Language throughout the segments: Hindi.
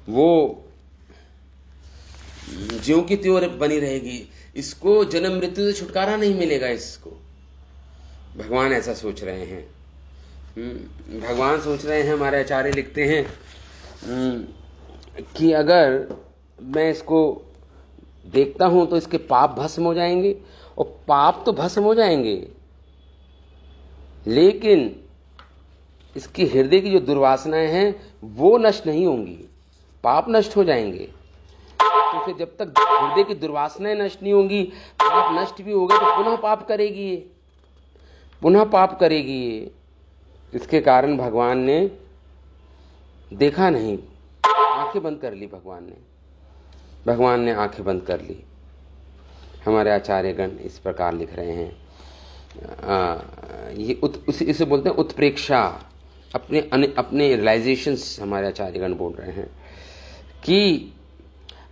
वो ज्यों की त्यों बनी रहेगी, इसको जन्म मृत्यु से छुटकारा नहीं मिलेगा। इसको भगवान ऐसा सोच रहे हैं। भगवान सोच रहे हैं, हमारे आचार्य लिखते हैं कि अगर मैं इसको देखता हूं तो इसके पाप भस्म हो जाएंगे, और पाप तो भस्म हो जाएंगे, लेकिन इसकी हृदय की जो दुर्वासनाएं हैं वो नष्ट नहीं होंगी। पाप नष्ट हो जाएंगे, तो फिर जब तक हृदय की दुर्वासनाएं नष्ट नहीं होंगी, पाप नष्ट भी हो गए तो पुनः पाप करेगी ये, पुनः पाप करेगी ये। इसके कारण भगवान ने देखा नहीं, आंखें बंद कर ली। भगवान ने आंखें बंद कर ली। हमारे आचार्यगण इस प्रकार लिख रहे हैं, ये इसे बोलते हैं उत्प्रेक्षा, अपने रियलाइजेशंस हमारे आचार्यगण बोल रहे हैं कि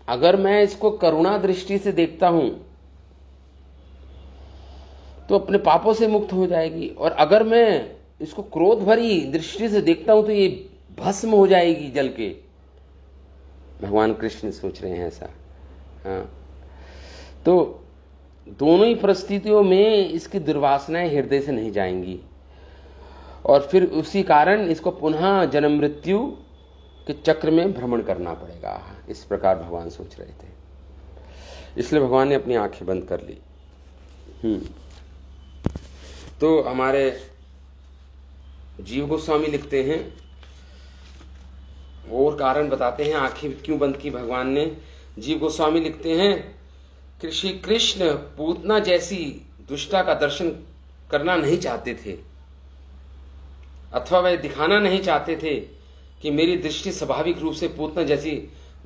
अगर मैं इसको करुणा दृष्टि से देखता हूं तो अपने पापों से मुक्त हो जाएगी, और अगर मैं इसको क्रोध भरी दृष्टि से देखता हूं तो ये भस्म हो जाएगी जल के। भगवान कृष्ण सोच रहे हैं ऐसा। हाँ, तो दोनों ही परिस्थितियों में इसकी दुर्वासनाएं हृदय से नहीं जाएंगी, और फिर उसी कारण इसको पुनः जन्म मृत्यु के चक्र में भ्रमण करना पड़ेगा। इस प्रकार भगवान सोच रहे थे, इसलिए भगवान ने अपनी आंखें बंद कर ली। तो हमारे जीव गोस्वामी लिखते हैं और कारण बताते हैं आंखें क्यों बंद की भगवान ने। जीव गोस्वामी लिखते हैं कि श्री कृष्ण पूतना जैसी दुष्टा का दर्शन करना नहीं चाहते थे, अथवा वे दिखाना नहीं चाहते थे कि मेरी दृष्टि स्वाभाविक रूप से पूतना जैसी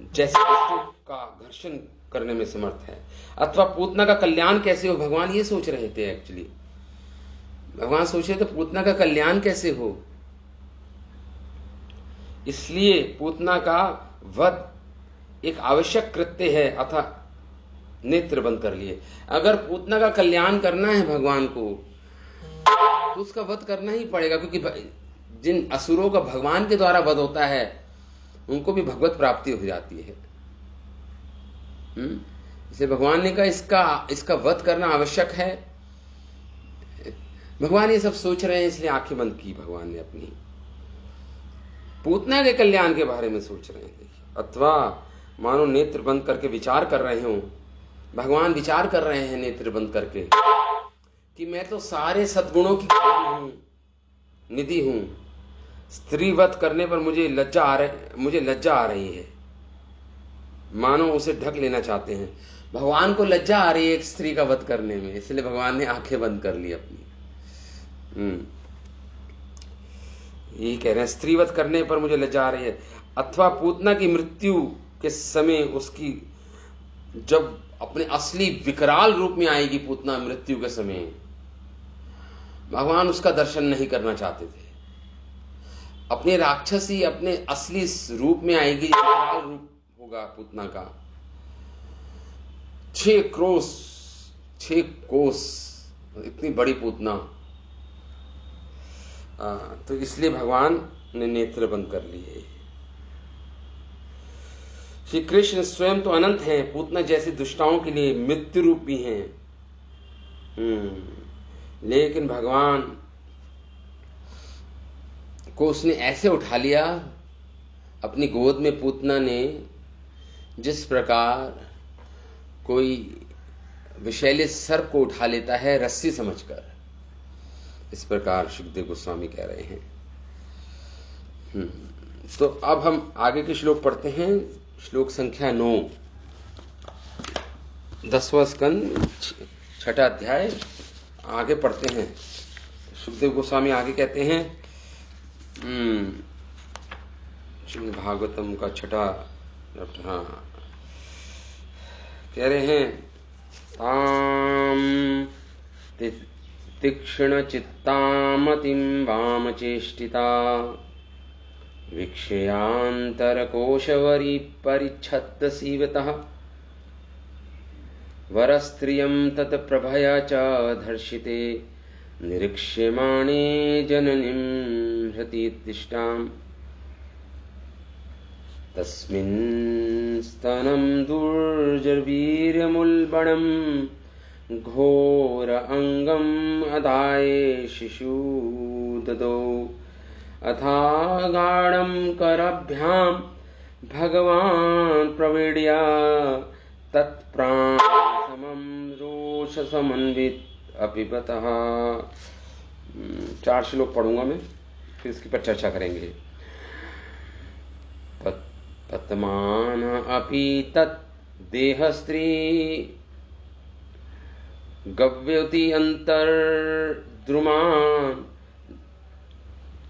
वस्तु का घर्षण करने में समर्थ है, अथवा पूतना का कल्याण कैसे हो। भगवान ये सोच रहे थे, एक्चुअली भगवान सोच रहे थे पूतना का कल्याण कैसे हो, इसलिए पूतना का वध एक आवश्यक कृत्य है, अथा नेत्र बंद कर लिए। अगर पूतना का कल्याण करना है भगवान को तो उसका वध करना ही पड़ेगा, क्योंकि जिन असुरों का भगवान के द्वारा वध होता है उनको भी भगवत प्राप्ति हो जाती है। इसलिए भगवान ने कहा इसका वध करना आवश्यक है। भगवान ये सब सोच रहे हैं, इसलिए आंखें बंद की भगवान ने अपनी, पूतना के कल्याण के बारे में सोच रहे हैं। अथवा मानो नेत्र बंद करके विचार कर रहे हो, भगवान विचार कर रहे हैं नेत्र बंद करके कि मैं तो सारे सद्गुणों की निधि हूं, स्त्री वध करने पर मुझे लज्जा आ रही है। मानो उसे ढक लेना चाहते हैं। भगवान को लज्जा आ रही है एक स्त्री का वध करने में, इसलिए भगवान ने आंखें बंद कर ली अपनी। यही कह रहे हैं, स्त्री वध करने पर मुझे लज्जा आ रही है। अथवा पूतना की मृत्यु के समय उसकी जब अपने असली विकराल रूप में आएगी पूतना, मृत्यु के समय भगवान उसका दर्शन नहीं करना चाहते थे। अपने राक्षसी अपने असली रूप में आएगी, विकराल रूप होगा पूतना का, 6 कोस इतनी बड़ी पूतना। तो इसलिए भगवान ने नेत्र बंद कर लिए। श्री कृष्ण स्वयं तो अनंत हैं, पूतना जैसी दुष्टाओं के लिए मृत्यु रूप भी हैं। लेकिन भगवान को उसने ऐसे उठा लिया अपनी गोद में, पूतना ने जिस प्रकार कोई विषैले सर्प को उठा लेता है रस्सी समझकर, इस प्रकार सुखदेव गोस्वामी कह रहे हैं। तो अब हम आगे के श्लोक पढ़ते हैं। श्लोक संख्या 9, 10वां स्कंद, 6ठा अध्याय, आगे पढ़ते हैं। सुखदेव गोस्वामी आगे कहते हैं, श्रीमद् भागवतम का 6ठा, कह रहे हैं, ताम तीक्ष्ण चित्तामतिं वामचेष्टिता वीक्षयान्तरकोशवरी परिच्छद्द सीवतः वरस्त्रियं तत्प्रभया च धर्षिते निरीक्ष्यमाणे जननीं हृतिदिष्टाम्। तस्मिन् स्तनं दुर्जरवीर्यमुल्बणं घोर अङ्गम् अदाय शिशु ददौ अथागाढं करभ्यां भगवान् प्रवीड्य तत्प्राणसमं रोषसमन्वित अपिबतः। 4 श्लोक पढ़ूंगा मैं, फिर इसके पर चर्चा करेंगे। पतमान अपि तत् देहस्त्री गव्यति अंतर्द्रुमान्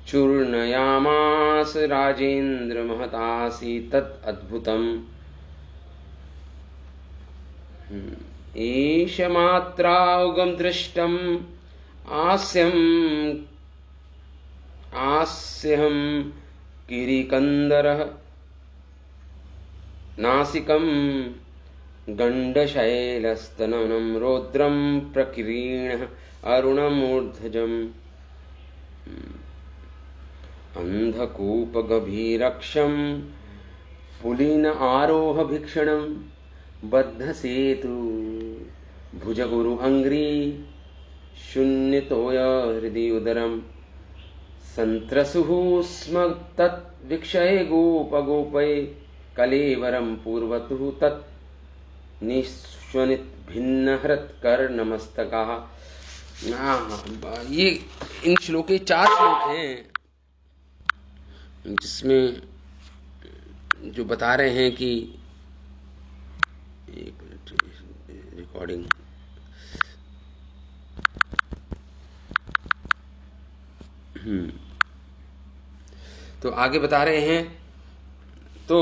चूर्णयामास राजेन्द्र महतासी तत् अद्भुतम्। ईश मात्राउगम दृष्टम आस्यहं किरीकंदरः नासिकं गंडशैलस्तननं रौद्रं प्रकीर्णः अरुणमूर्धजम्। अंधकूपगभीरक्षं पुलिन आरोह भिक्षणं बद्धसेतु भुजगुरु अंग्री शून्यतोय हृदि उदरम संत्रसुः स्म तत् वीक्षये गोपगोपै कलेवरं पूर्वतुः तत् निश्वनित भिन्न हृत्कर्णमस्तकाः। ये इन श्लोके 4 श्लोक हैं जिसमें जो बता रहे हैं कि एक मिनट रिकॉर्डिंग तो आगे बता रहे हैं। तो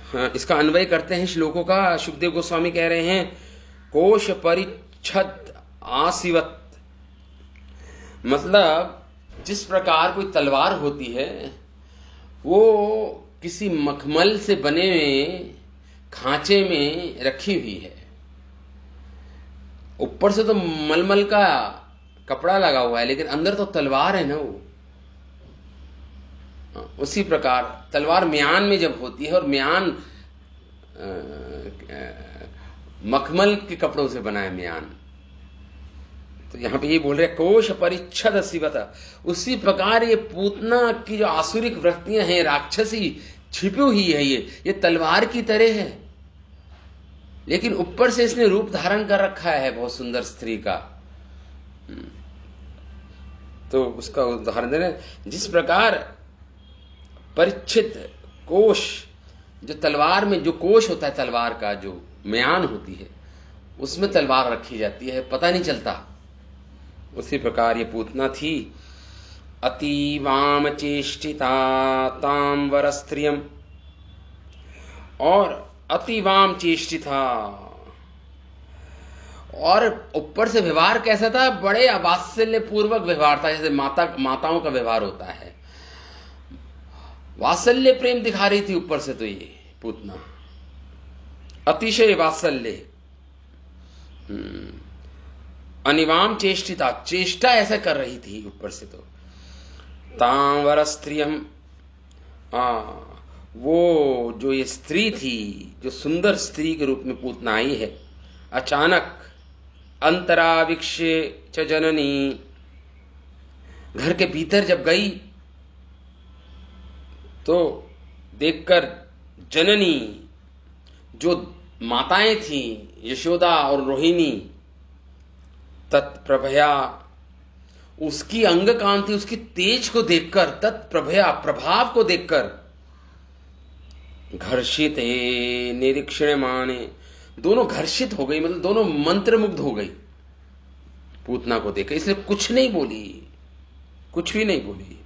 हाँ, इसका अन्वय करते हैं श्लोकों का। शुकदेव गोस्वामी कह रहे हैं कोश परिच्छद आसिवत, मतलब जिस प्रकार कोई तलवार होती है वो किसी मखमल से बने हुए खांचे में रखी हुई है, ऊपर से तो मलमल का कपड़ा लगा हुआ है लेकिन अंदर तो तलवार है ना वो। उसी प्रकार तलवार म्यान में जब होती है, और म्यान मखमल के कपड़ों से बना है म्यान, तो यहां पे ये बोल रहे कोश परिच्छद शिवत। उसी प्रकार ये पूतना की जो आसुरिक वृत्तियां हैं, राक्षसी छिपी हुई है, ये तलवार की तरह है, लेकिन ऊपर से इसने रूप धारण कर रखा है बहुत सुंदर स्त्री का। तो उसका उदाहरण दे रहे, जिस प्रकार परिच्छिद कोश, जो तलवार में जो कोश होता है तलवार का, जो म्यान होती है उसमें तलवार रखी जाती है, पता नहीं चलता, उसी प्रकार ये पूतना थी। अतीवाम चेष्टिता तांवर स्त्रियम, और अतिवाम चेष्टिता, और ऊपर से व्यवहार कैसा था, बड़े वात्सल्य पूर्वक व्यवहार था, जैसे माताओं का व्यवहार होता है, वात्सल्य प्रेम दिखा रही थी ऊपर से। तो ये पूतना अतिशय वात्सल्य, अनिवाम चेष्टिता, चेष्टा ऐसा कर रही थी ऊपर से। तो तांवर स्त्रियम, वो जो ये स्त्री थी, जो सुंदर स्त्री के रूप में पूतना आई है, अचानक अंतराविक्ष्य च जननी, घर के भीतर जब गई तो देखकर जननी, जो माताएं थी यशोदा और रोहिणी, तत्प्रभया, उसकी अंग कांति, उसकी तेज को देखकर, तत्प्रभया प्रभाव को देखकर, घर्षित निरीक्षण माने, दोनों घर्षित हो गई, मतलब दोनों मंत्रमुग्ध हो गई पूतना को देखकर। इसने कुछ नहीं बोली, कुछ भी नहीं बोली,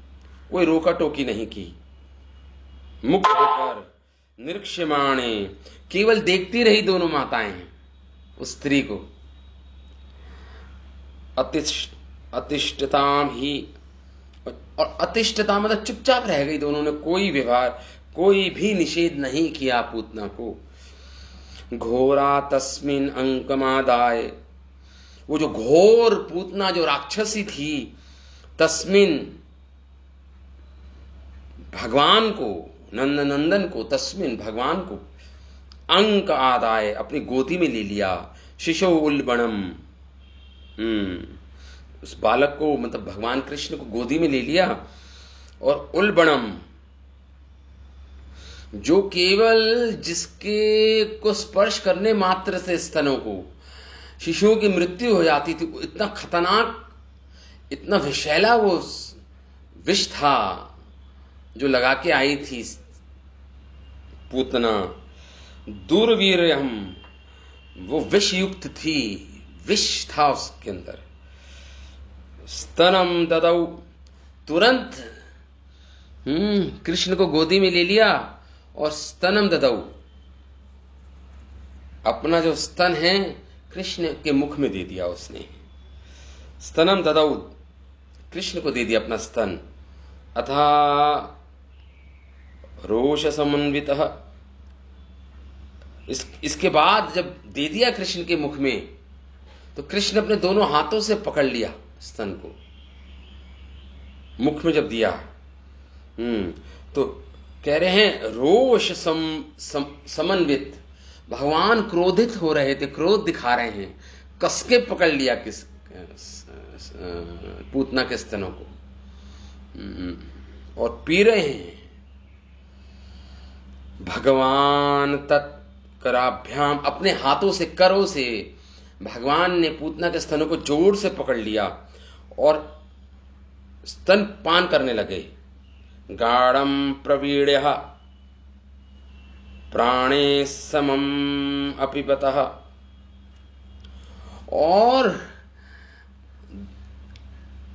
कोई रोका टोकी नहीं की, मुक्त होकर निरीक्षमाणे, केवल देखती रही दोनों माताएं उस स्त्री को। अतिष्ठताम ही, और अतिष्ठता मतलब चुपचाप रह गई दोनों ने, कोई व्यवहार, कोई भी निषेध नहीं किया पूतना को। घोरा तस्मिन अंकमादाय, वो जो घोर पूतना जो राक्षसी थी, तस्मिन भगवान को, नंदन को, तस्मिन भगवान को, अंक आदाय अपनी गोदी में ले लिया, शिशो उल्बणम, उस बालक को मतलब भगवान कृष्ण को गोदी में ले लिया, और उल्बणम जो केवल जिसके को स्पर्श करने मात्र से स्तनों को शिशुओं की मृत्यु हो जाती थी, इतना खतरनाक, इतना विषैला वो विष था जो लगा के आई थी पूतना। दुर्वीर्यम, वो विष युक्त थी, विष था उसके अंदर। स्तनम ददौ, तुरंत कृष्ण को गोदी में ले लिया और स्तनम ददौ, अपना जो स्तन है कृष्ण के मुख में दे दिया उसने। स्तनम ददौ, कृष्ण को दे दिया अपना स्तन। अथा रोष समन्वितः, इसके बाद जब दे दिया कृष्ण के मुख में, तो कृष्ण अपने दोनों हाथों से पकड़ लिया स्तन को, मुख में जब दिया। तो कह रहे हैं रोष समन्वित, भगवान क्रोधित हो रहे थे, क्रोध दिखा रहे हैं, कसके पकड़ लिया किस पूतना के स्तनों को, और पी रहे हैं। भगवान तत्कराभ्याम, अपने हाथों से, करों से भगवान ने पूतना के स्तनों को जोर से पकड़ लिया और स्तन पान करने लगे। गाढ़म प्रवीण्य प्राणे समम अपिबतः, और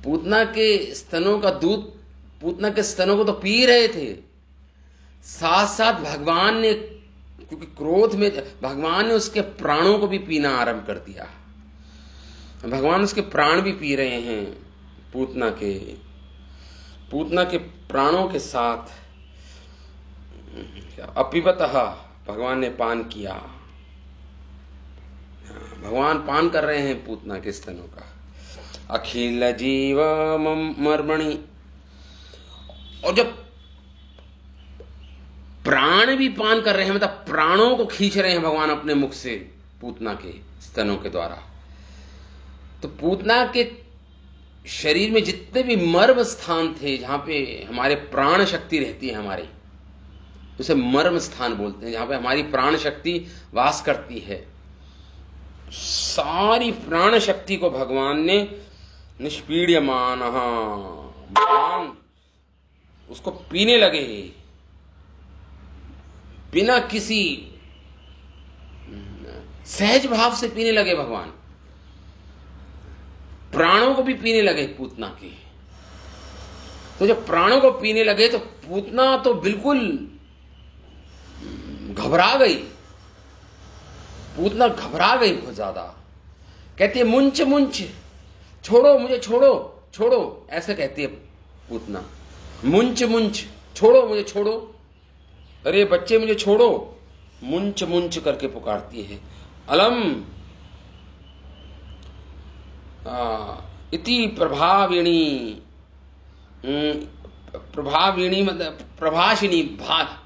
पूतना के स्तनों का दूध पूतना के स्तनों को तो पी रहे थे, साथ साथ भगवान ने, क्योंकि क्रोध में भगवान ने उसके प्राणों को भी पीना आरंभ कर दिया। भगवान उसके प्राण भी पी रहे हैं, पूतना के प्राणों के साथ। अपिबतः, भगवान ने पान किया, भगवान पान कर रहे हैं पूतना के स्तनों का। अखिल जीव मर्मणि, और जब प्राण भी पान कर रहे हैं, मतलब प्राणों को खींच रहे हैं भगवान अपने मुख से पूतना के स्तनों के द्वारा, तो पूतना के शरीर में जितने भी मर्म स्थान थे, जहां पे हमारे प्राण शक्ति रहती है, हमारी उसे मर्म स्थान बोलते हैं, जहां पे हमारी प्राण शक्ति वास करती है, सारी प्राण शक्ति को भगवान ने निष्पीड्यमान, भगवान उसको पीने लगे, बिना किसी सहज भाव से पीने लगे भगवान, प्राणों को भी पीने लगे पूतना के। तो जब प्राणों को पीने लगे तो पूतना तो बिल्कुल घबरा गई, पूतना घबरा गई बहुत ज्यादा। कहती है मुंच मुंच, छोड़ो मुझे, छोड़ो छोड़ो, ऐसे कहती है पूतना, मुंच मुंच, छोड़ो मुझे, छोड़ो, अरे बच्चे मुझे छोड़ो, मुंच मुंच करके पुकारती है। अलम इति प्रभाविणी, प्रभाविणी मतलब प्रभाषिणी,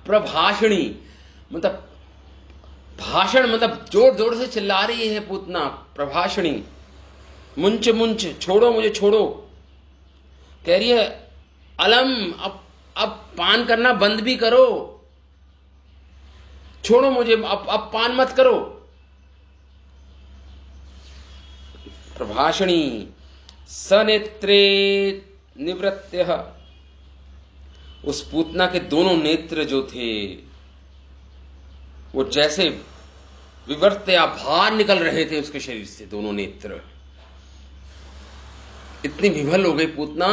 प्रभाषिणी मतलब भाषण, मतलब जोर जोर से चिल्ला रही है पूतना, प्रभाषिणी। मुंच मुंच, छोड़ो मुझे, छोड़ो, कह रही है अलम, अब पान करना बंद भी करो, छोड़ो मुझे, अब पान मत करो। प्रभाषिणी सनेत्रे निवृत्य, उस पूतना के दोनों नेत्र जो थे वो जैसे विवर्त्या, बाहर निकल रहे थे उसके शरीर से, दोनों नेत्र। इतनी विभल हो गई पूतना,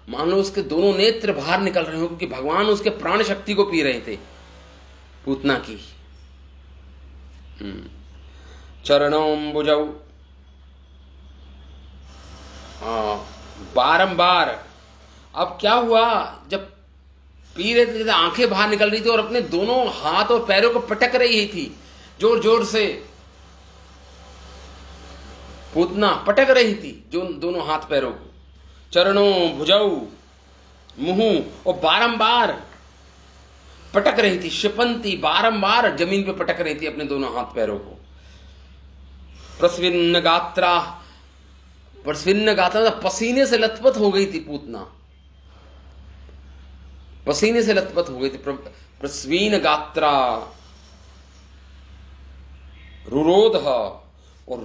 मान लो उसके दोनों नेत्र बाहर निकल रहे हो, क्योंकि भगवान उसके प्राण शक्ति को पी रहे थे पूतना की। चरणों बारंबार। अब क्या हुआ, जब पी रहे थे, आंखें बाहर निकल रही थी और अपने दोनों हाथ और पैरों को पटक रही थी जोर जोर से, पूतना पटक रही थी जो दोनों हाथ पैरों को, चरणों, भुजौ, मुंह, और बारंबार पटक रही थी, शिपंती, बारंबार जमीन पे पटक रही थी अपने दोनों हाथ पैरों को। प्रस्विन्न गात्रा, प्रस्विन्न गात्रा मतलब पसीने से लथपथ हो गई थी पूतना, पसीने से लथपथ हो गई थी। प्रस्वीन गात्रा, रुरोध, और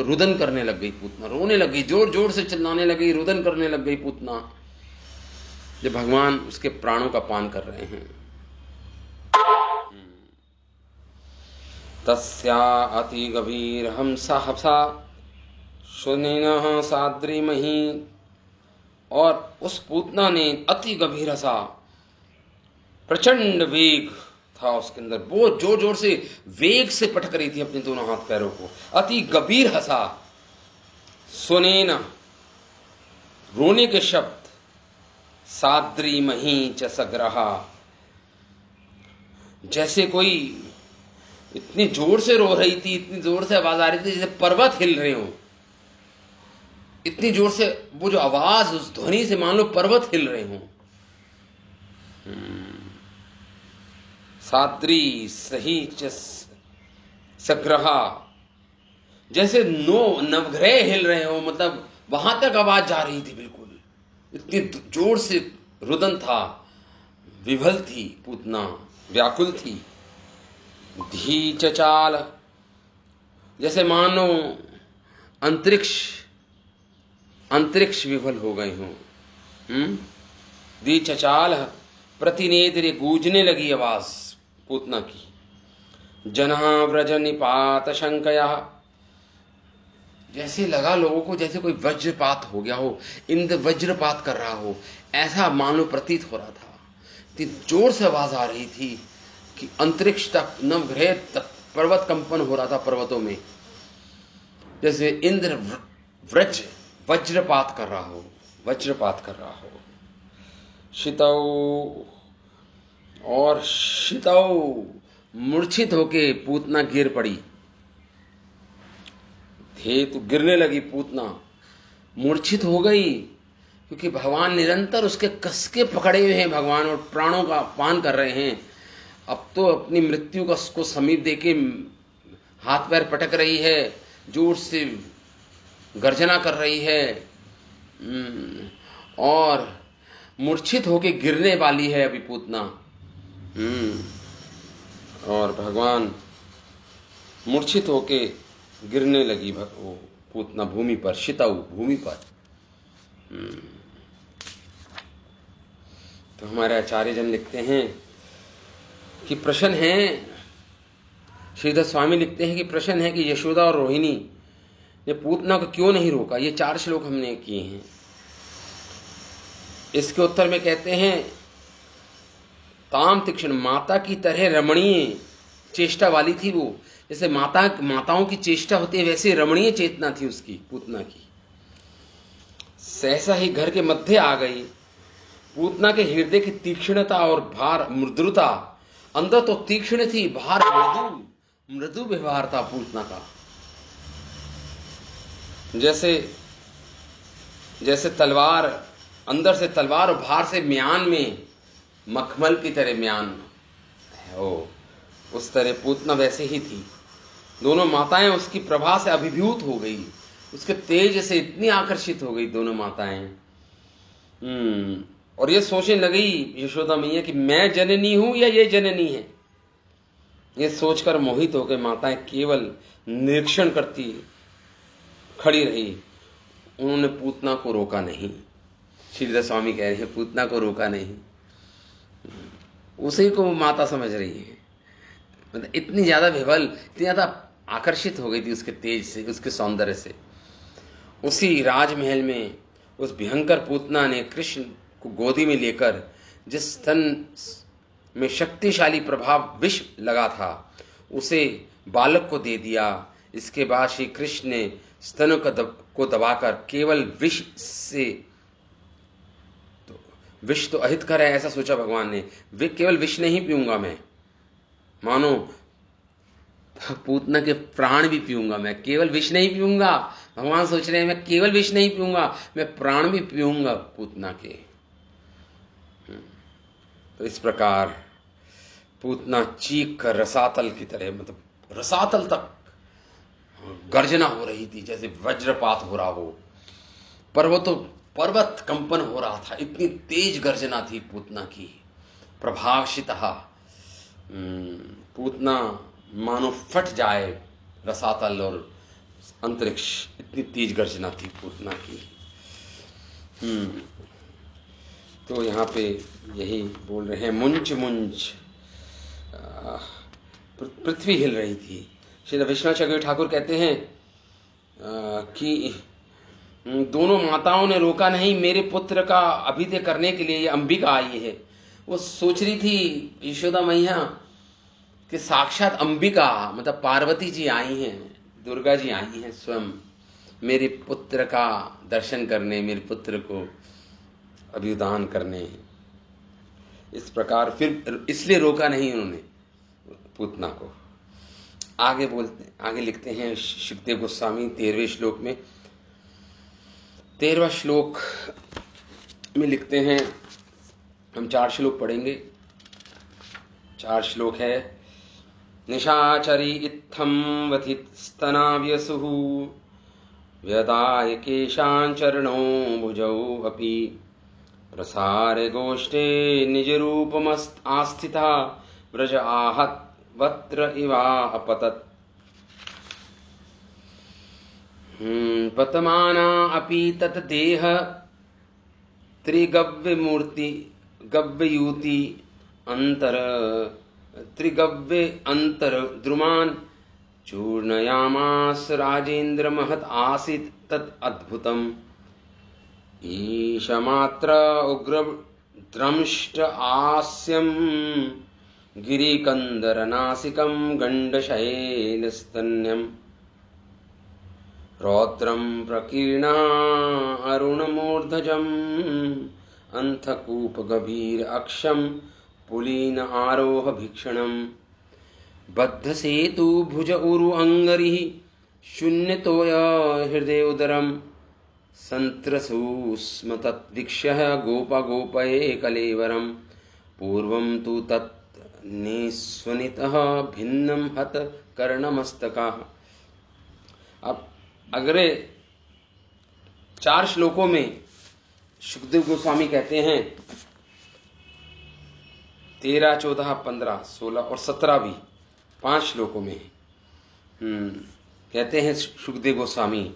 रुदन करने लग गई पूतना, रोने लग गई, जोर जोर से चिल्लाने लगी, रुदन करने लग गई पूतना, जब भगवान उसके प्राणों का पान कर रहे हैं। तस्या अति गभीर हमसा हसा सुनिनः साद्रीमहि, और उस पूतना ने अति गभीर हंसा, प्रचंड वेग था उसके अंदर, बहुत जोर जोर से वेग से पटक रही थी अपने दोनों हाथ पैरों को। अति गंभीर हंसा, सुनेन रोने के शब्द, साद्री मही च सग्रहा, जैसे कोई इतनी जोर से रो रही थी, इतनी जोर से आवाज आ रही थी जैसे पर्वत हिल रहे हो, इतनी जोर से वो जो आवाज, उस ध्वनि से मान लो पर्वत हिल रहे हो। साद्री सही सग्रहा, जैसे नवग्रह हिल रहे हो, मतलब वहां तक आवाज जा रही थी बिल्कुल, इतनी जोर से रुदन था, विभल थी पूतना, व्याकुल थी। धी चचाल, जैसे मानो अंतरिक्ष विफल हो गए हों। दी चचाल, प्रतिनेत्र, गूंजने लगी आवाज पूतना की। जना व्रज निपात शंकया, जैसे लगा लोगों को जैसे कोई वज्रपात हो गया हो, इंद्र वज्रपात कर रहा हो, ऐसा मानो प्रतीत हो रहा था। इतनी जोर से आवाज आ रही थी कि अंतरिक्ष तक, नवग्रह तक पर्वत कंपन हो रहा था पर्वतों में, जैसे इंद्र वज्रपात कर रहा हो, वज्रपात कर रहा हो। शितौ, मूर्छित होके पूतना गिर पड़ी। थे तो गिरने लगी पूतना, मूर्छित हो गई, क्योंकि भगवान निरंतर उसके कसके पकड़े हुए हैं भगवान, और प्राणों का पान कर रहे हैं। अब तो अपनी मृत्यु को समीप देके हाथ पैर पटक रही है, जोर से गर्जना कर रही है, और मूर्छित होके गिरने वाली है अभी पूतना। और भगवान मूर्छित होके गिरने लगी वो पूतना भूमि पर, शितौ, भूमि पर। तो हमारे आचार्य जन लिखते हैं कि प्रश्न है, श्रीधर स्वामी लिखते हैं कि प्रश्न है कि यशोदा और रोहिणी ने पूतना को क्यों नहीं रोका। ये 4 श्लोक हमने किए हैं। इसके उत्तर में कहते हैं, ताम तीक्ष्ण, माता की तरह रमणीय चेष्टा वाली थी वो, जैसे माताओं की चेष्टा होती है वैसे रमणीय चेतना थी उसकी, पूतना की। सहसा ही घर के मध्य आ गई। पूतना के हृदय की तीक्ष्णता और भार मृदुता, अंदर तो तीक्ष्ण थी, बाहर मृदु व्यवहार था पूतना का। जैसे तलवार, अंदर से तलवार और बाहर से म्यान में मखमल की तरह म्यान हो, उस तरह पूतना वैसे ही थी। दोनों माताएं उसकी प्रभा से अभिभूत हो गई, उसके तेज से इतनी आकर्षित हो गई दोनों माताएं। और ये सोचने लगी यशोदा मैया कि मैं जननी हूं या ये जननी है। ये सोचकर मोहित हो गए माताएं केवल निरीक्षण करती खड़ी रही। उन्होंने पूतना को रोका नहीं। श्रीधर स्वामी कह रहे हैं पूतना को रोका नहीं, उसी को माता समझ रही है। मतलब इतनी ज्यादा विह्वल, इतनी ज्यादा आकर्षित हो गई थी उसके तेज से, उसके सौंदर्य से। उसी राजमहल में उस भयंकर पूतना ने कृष्ण को गोदी में लेकर जिस स्तन में शक्तिशाली प्रभाव विष लगा था उसे बालक को दे दिया। इसके बाद श्री कृष्ण ने स्तनों को दबाकर केवल विष से, विष तो अहितकर है ऐसा सोचा भगवान ने, केवल विष नहीं पीऊंगा मैं, मानो पूतना के प्राण भी पीऊंगा मैं, केवल विष नहीं पीऊंगा। भगवान सोच रहे हैं मैं केवल विष नहीं पीऊंगा, मैं प्राण भी पीऊंगा पूतना के। तो इस प्रकार पूतना चीख कर रसातल की तरह, मतलब रसातल तक गर्जना हो रही थी, जैसे वज्रपात हो रहा हो। पर्वत कंपन हो रहा था, इतनी तेज गर्जना थी पूतना की। प्रभाविता, पूतना मानो फट जाए रसातल और अंतरिक्ष, इतनी तेज गर्जना थी पूतना की। तो यहाँ पे यही बोल रहे हैं, मुंच मुंच पृथ्वी हिल रही थी। श्री विश्वनाथ ठाकुर कहते हैं कि दोनों माताओं ने रोका नहीं, मेरे पुत्र का अभिदय करने के लिए ये अंबिका आई है। वो सोच रही थी यशोदा मैया कि साक्षात अंबिका मतलब पार्वती जी आई हैं, दुर्गा जी आई हैं स्वयं मेरे पुत्र का दर्शन करने, मेरे पुत्र को अभिदान करने। इस प्रकार फिर इसलिए रोका नहीं उन्होंने पूतना को। आगे लिखते हैं शुकदेव गोस्वामी 13वें श्लोक में। 13वां श्लोक में लिखते हैं, हम 4 श्लोक पढ़ेंगे। 4 श्लोक है। निशाचरी इत्थम वथित स्तनाव्यसुः व्यदाय केशां चरणौ भुजौ अपि प्रसारे गोष्ठे निजरूपमास्थिता व्रज आहत वत्र इवा अपतत्। पतमाना अपि तत् देह त्रिगव्यमूर्ति गव्ययूति अंतर त्रिगव्य अंतर द्रुमान् चूर्णयामास राजेन्द्र महत् आसीत् तत् अद्भुतम्। ईशमात्र उग्र द्रंष्ट आस्यम् गिरिकन्दरनासिकं गण्डशैलस्तन्यम् रौद्रं प्रकीर्णा अरुणमूर्धजम् अंथकूपगभीर अक्षं पुलीन आरोह भीक्षणम्। बद्धसेतु भुज उरु अंगरिः शून्यतोय हृदय उदरम् संत्रसूस्म तद्वीक्ष्य गोपगोपये कलेवरम्। पूर्वं तु तत् निस्वनितः भिन्नं हत कर्णमस्तकाः। अब अगले 4 श्लोकों में शुकदेव गोस्वामी कहते हैं, 13, 14, 15, 16 और 17 भी 5 श्लोकों में कहते हैं शुकदेव गोस्वामी,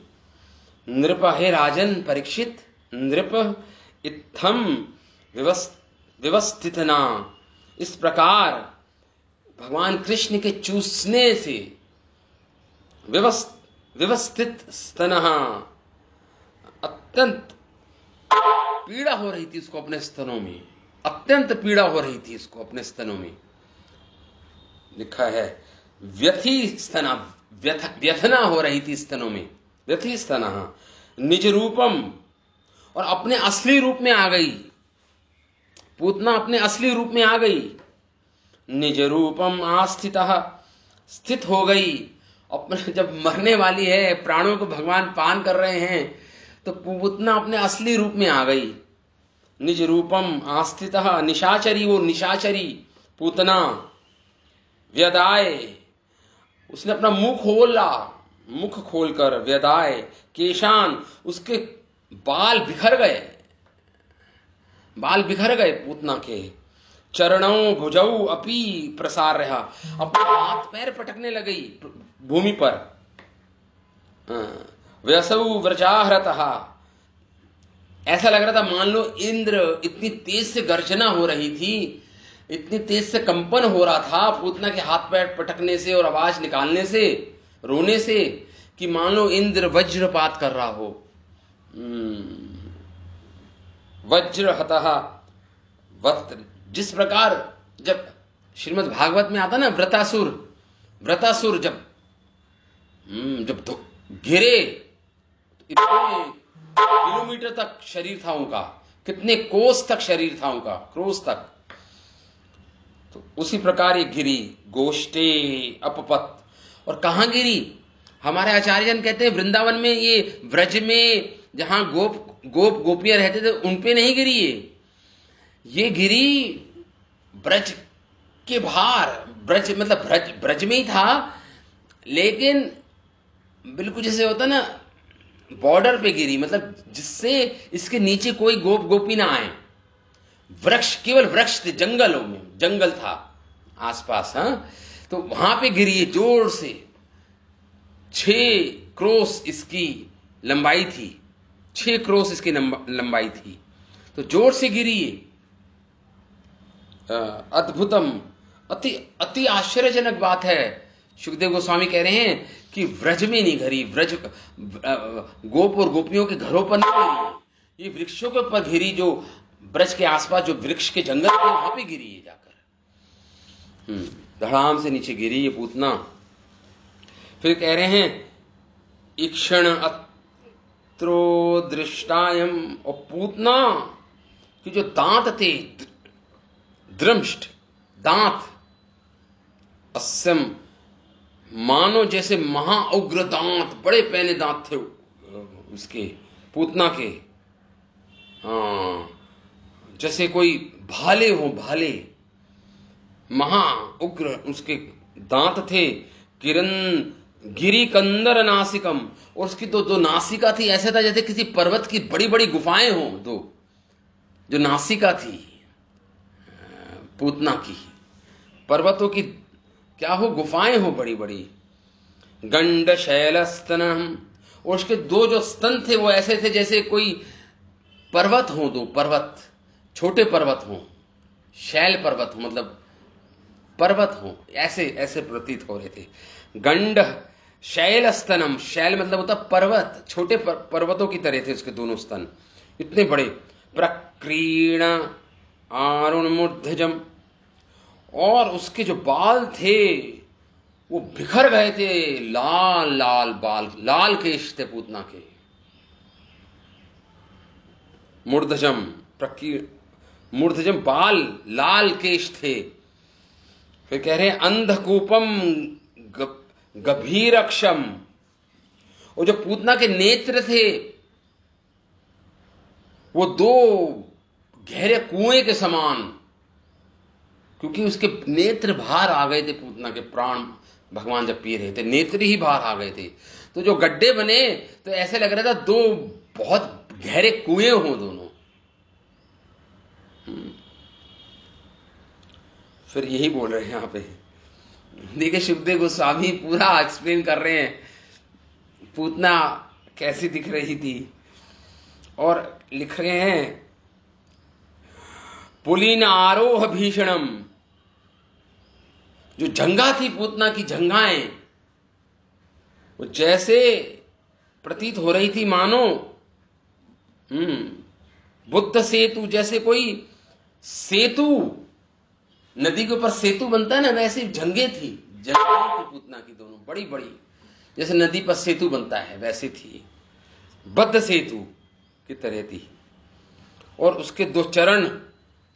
नृप हे राजन परीक्षित, नृप इत्थम व्यवस्थितना। इस प्रकार भगवान कृष्ण के चूसने से व्यवस्थित स्तनः, अत्यंत पीड़ा हो रही थी उसको अपने स्तनों में, अत्यंत पीड़ा हो रही थी इसको अपने स्तनों में। लिखा है व्यथी स्तना, व्यथना हो रही थी स्तनों में, व्यथी स्तनः निज रूपम, और अपने असली रूप में आ गई पूतना, अपने असली रूप में आ गई। निज रूपम आस्थितः, स्थित हो गई। अपने जब मरने वाली है, प्राणों को भगवान पान कर रहे हैं, तो पूतना अपने असली रूप में आ गई। निज रूपम आस्थितः, निशाचरी, वो निशाचरी पूतना, व्यदाय, उसने अपना मुंह खोला, मुख खोलकर, व्यदाय केशान, उसके बाल बिखर गए, बाल बिखर गए पूतना के। चरणों भुजौ अपि प्रसार रहा, अपने हाथ पैर पटकने लगी भूमि पर। व्यसौ व्रजाहरतः, ऐसा लग रहा था मान लो इंद्र, इतनी तेज से गर्जना हो रही थी, इतनी तेज से कंपन हो रहा था पूतना के हाथ पैर पटकने से और आवाज निकालने से, रोने से, कि मान लो इंद्र वज्रपात कर रहा हो। वज्रहतः वक्त, जिस प्रकार जब श्रीमद् भागवत में आता ना व्रतासुर, व्रतासुर जब गिरे, इतने किलोमीटर तक शरीर था उनका, कितने कोस तक शरीर था उनका, क्रोस तक। तो उसी प्रकार ये गिरी, गोष्ठे अपपत। और कहां गिरी? हमारे आचार्यजन कहते हैं वृंदावन में, ये व्रज में जहां गोपियां रहते थे उन पे नहीं गिरी ये गिरी ब्रज के बाहर, ब्रज मतलब ब्रज में ही था, लेकिन बिल्कुल जैसे होता ना बॉर्डर पे गिरी, मतलब जिससे इसके नीचे कोई गोपी ना आए। वृक्ष, केवल वृक्ष थे, जंगलों में जंगल था आसपास। हाँ, तो वहां पे गिरी है जोर से। 6 क्रोस इसकी लंबाई थी, 6 क्रोस इसकी लंबाई थी, तो जोर से गिरी है। अद्भुतम, अति अति आश्चर्यजनक बात है। सुखदेव गोस्वामी कह रहे हैं कि व्रज में नहीं घिरी, व्रज गोप और गोपियों के घरों पर नहीं गिरी, ये वृक्षों के ऊपर घिरी, जो ब्रज के आसपास जो वृक्ष के जंगल थे वहां पे गिरी है जाकर। धड़ाम से नीचे गिरी ये पूतना। फिर कह रहे हैं ईक्षण अत्रो दृष्टायम, और पूतना कि जो दांत थे, दृष्ट दांत, अस्यम मानो जैसे महाउग्र दांत, बड़े पैने दांत थे उसके, पूतना के। हाँ, जैसे कोई भाले हो, भाले, महाउग्र उसके दांत थे। किरण गिरी कंदर नासिकम, और उसकी दो नासिका थी, ऐसा था जैसे किसी पर्वत की बड़ी बड़ी गुफाएं हो, दो जो नासिका थी पूतना की, पर्वतों की क्या हो, गुफाएं हो बड़ी बड़ी। गंड शैल स्तनम, और उसके 2 जो स्तन थे वो ऐसे थे जैसे कोई पर्वत हो, 2 पर्वत, छोटे पर्वत हो, शैल पर्वत हो, मतलब पर्वत हो, ऐसे ऐसे प्रतीत हो रहे थे। गंड शैल स्तनम, शैल मतलब होता पर्वत, छोटे पर्वतों की तरह थे उसके दोनों स्तन, इतने बड़े। प्रक्रीण आरुण मूर्धजम, और उसके जो बाल थे वो बिखर गए थे, लाल लाल बाल, लाल केश थे पूतना के। मूर्धजम, मूर्धजम बाल, लाल केश थे। फिर कह रहे हैं अंधकूपम गभीरक्षम, और जो पूतना के नेत्र थे वो 2 गहरे कुएं के समान, क्योंकि उसके नेत्र बाहर आ गए थे, पूतना के प्राण भगवान जब पी रहे थे नेत्र ही बाहर आ गए थे, तो जो गड्ढे बने तो ऐसे लग रहा था 2 बहुत गहरे कुएं हो दोनों। फिर यही बोल रहे हैं यहां पे, देखिए सुखदेव गोस्वामी पूरा एक्सप्लेन कर रहे हैं पूतना कैसी दिख रही थी, और लिख रहे हैं पुलिन आरोह भीषणम, जो जंगा थी पूतना की जंगाएं, वो जैसे प्रतीत हो रही थी मानो बुद्ध सेतु, जैसे कोई सेतु, नदी के ऊपर सेतु बनता है ना, वैसे जंगे थी, जंगाएं थी पूतना की दोनों बड़ी बड़ी, जैसे नदी पर सेतु बनता है वैसे थी, बद्ध सेतु की तरह थी। और उसके 2 चरण,